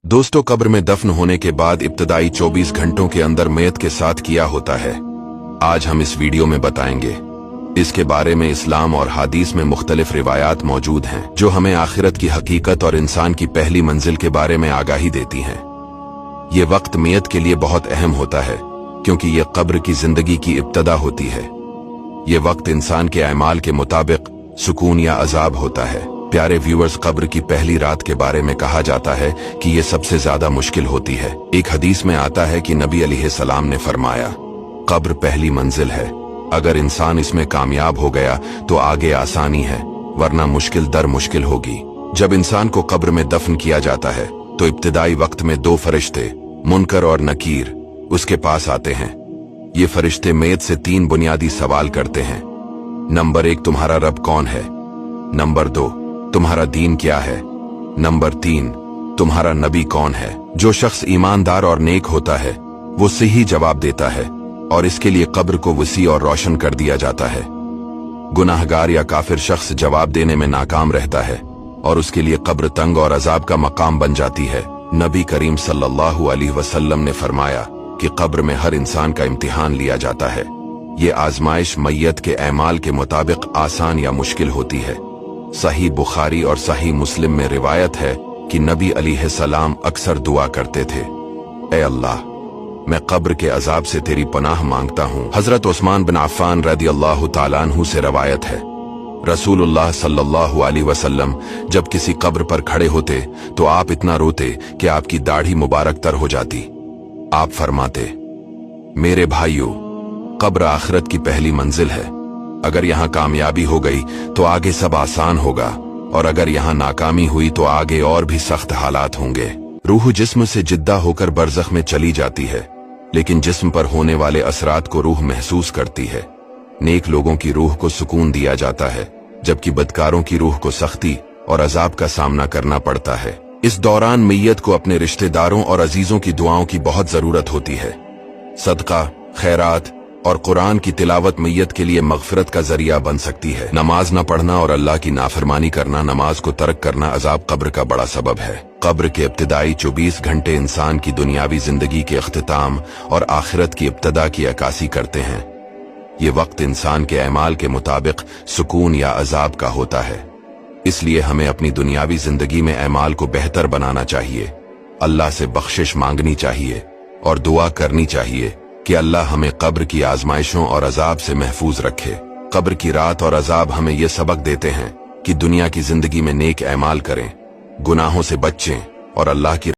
दोस्तों, कब्र में दफन होने के बाद इब्तदाई 24 घंटों के अंदर मैयत के साथ किया होता है। आज हम इस वीडियो में बताएंगे। इसके बारे में इस्लाम और हादीस में मुख्तलिफ रिवायात मौजूद हैं जो हमें आखिरत की हकीकत और इंसान की पहली मंजिल के बारे में आगाही देती हैं। ये वक्त मैयत के लिए बहुत अहम होता है क्योंकि ये कब्र की जिंदगी की इब्तदा होती है। ये वक्त इंसान के अमाल के मुताबिक सुकून या अजाब होता है। प्यारे व्यूअर्स, कब्र की पहली रात के बारे में कहा जाता है कि ये सबसे ज्यादा मुश्किल होती है। एक हदीस में आता है कि नबी अलैहिस्सलाम ने फरमाया, कब्र पहली मंजिल है, अगर इंसान इसमें कामयाब हो गया तो आगे आसानी है, वरना मुश्किल दर मुश्किल होगी। जब इंसान को कब्र में दफन किया जाता है तो इब्तिदाई वक्त में दो फरिश्ते मुनकर और नकीर उसके पास आते हैं। ये फरिश्ते मैयत से 3 बुनियादी सवाल करते हैं। नंबर 1, तुम्हारा रब कौन है? नंबर 2, तुम्हारा दीन क्या है? नंबर 3, तुम्हारा नबी कौन है? जो शख्स ईमानदार और नेक होता है वो सही जवाब देता है और इसके लिए कब्र को वसी और रोशन कर दिया जाता है। गुनाहगार या काफिर शख्स जवाब देने में नाकाम रहता है और उसके लिए कब्र तंग और अजाब का मकाम बन जाती है। नबी करीम सल्लल्लाहु अलैहि वसल्लम ने फरमाया कि कब्र में हर इंसान का इम्तिहान लिया जाता है। ये आजमाइश मैयत के अमाल के मुताबिक आसान या मुश्किल होती है। सही बुखारी और सही मुस्लिम में रिवायत है कि नबी अलैहिस्सलाम अक्सर दुआ करते थे, ए अल्लाह, मैं कब्र के अजाब से तेरी पनाह मांगता हूँ। हजरत उस्मान बिन अफ़्फ़ान रदियल्लाहु ताला अन्हु से रवायत है, रसूलुल्लाह सल्लल्लाहु अलैहि वसल्लम जब किसी कब्र पर खड़े होते तो आप इतना रोते कि आपकी दाढ़ी मुबारक तर हो जाती। आप फरमाते, मेरे भाइयों, कब्र आखिरत की पहली मंजिल है। अगर यहाँ कामयाबी हो गई तो आगे सब आसान होगा और अगर यहाँ नाकामी हुई तो आगे और भी सख्त हालात होंगे। रूह जिस्म से जिद्दा होकर बरज़ख में चली जाती है, लेकिन जिस्म पर होने वाले असरात को रूह महसूस करती है। नेक लोगों की रूह को सुकून दिया जाता है जबकि बदकारों की रूह को सख्ती और अजाब का सामना करना पड़ता है। इस दौरान मैयत को अपने रिश्तेदारों और अजीजों की दुआओं की बहुत जरूरत होती है। सदका, खैरात और कुरान की तिलावत मैयत के लिए मगफिरत का जरिया बन सकती है। नमाज न पढ़ना और अल्लाह की नाफरमानी करना, नमाज को तर्क करना अजाब कब्र का बड़ा सबब है। कब्र के इब्तिदाई 24 घंटे इंसान की दुनियावी जिंदगी के इख्तिताम और आखिरत की इब्तदा की अक्कासी करते हैं। ये वक्त इंसान के अमाल के मुताबिक सुकून या अजाब का होता है। इसलिए हमें अपनी दुनियावी जिंदगी में अमाल को बेहतर बनाना चाहिए, अल्लाह से बख्शिश मांगनी चाहिए और दुआ करनी चाहिए कि अल्लाह हमें कब्र की आजमाइशों और अजाब से महफूज रखे। कब्र की रात और अजाब हमें यह सबक देते हैं कि दुनिया की जिंदगी में नेक अमाल करें, गुनाहों से बचें और अल्लाह की